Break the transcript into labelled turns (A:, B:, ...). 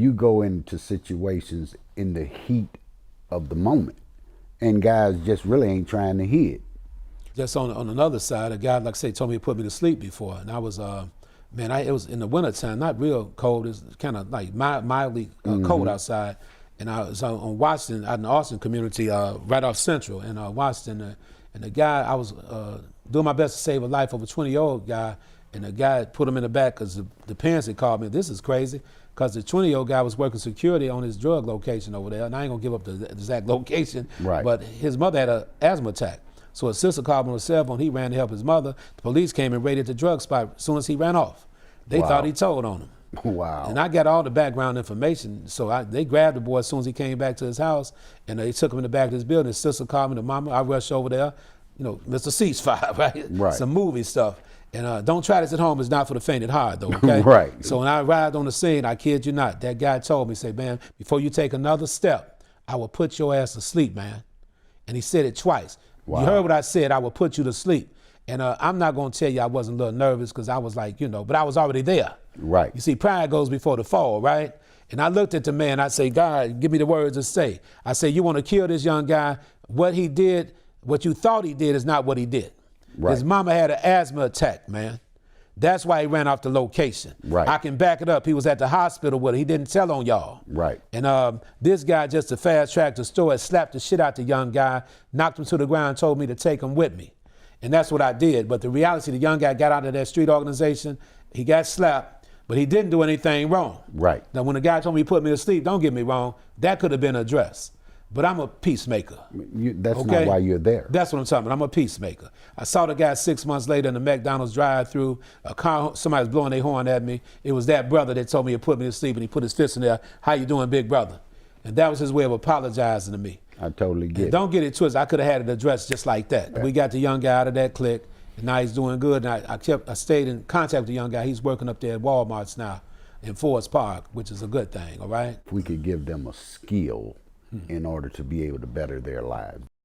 A: you go into situations in the heat of the moment, and guys just really ain't trying to hear it.
B: Just on another side, a guy, like I say, told me to put me to sleep before, and I was, man, it was in the wintertime, not real cold, it's kind of like mildly cold outside, and I was on Washington, out in the Austin community, right off Central, in Washington, and the guy, I was doing my best to save a life of a 20-year-old guy, and the guy put him in the back because the parents had called me. This is crazy, because the 20-year-old guy was working security on his drug location over there, and I ain't gonna give up the exact location,
A: right.
B: But his mother had an asthma attack. So his sister called him on his cell phone. He ran to help his mother. The police came and raided the drug spot as soon as he ran off. They thought he told on him.
A: Wow.
B: And I got all the background information. So they grabbed the boy as soon as he came back to his house, and they took him in the back of his building. His sister called me, the mama. I rushed over there. You know, Mr. Ceasefire, right?
A: Right.
B: Some movie stuff. And don't try this at home. It's not for the faint at heart, though, okay?
A: Right.
B: So when I arrived on the scene, I kid you not, that guy told me, say, man, before you take another step, I will put your ass to sleep, man. And he said it twice. Wow. You heard what I said, I will put you to sleep. And I'm not gonna tell you I wasn't a little nervous, because I was like, you know, but I was already there.
A: Right.
B: You see, pride goes before the fall, right? And I looked at the man, I say, God, give me the words to say. I say, you wanna kill this young guy? What he did, what you thought he did is not what he did. Right. His mama had an asthma attack, man. That's why he ran off the location.
A: Right.
B: I can back it up. He was at the hospital with her. He didn't tell on y'all.
A: Right.
B: And this guy, just to fast track the story, slapped the shit out the young guy, knocked him to the ground, told me to take him with me. And that's what I did. But the reality, the young guy got out of that street organization, he got slapped, but he didn't do anything wrong.
A: Right.
B: Now, when the guy told me he put me to sleep, don't get me wrong, that could have been addressed. But I'm a peacemaker.
A: That's not why you're there.
B: That's what I'm talking about. I'm a peacemaker. I saw the guy 6 months later in the McDonald's drive-thru. A car, somebody was blowing their horn at me. It was that brother that told me to put me to sleep, and he put his fist in there. How you doing, big brother? And that was his way of apologizing to me.
A: I totally get it.
B: Don't get it twisted. I could have had it addressed just like that. Yeah. We got the young guy out of that clique, and now he's doing good. And I stayed in contact with the young guy. He's working up there at Walmart's now in Forest Park, which is a good thing, all right?
A: We could give them a skill in order to be able to better their lives.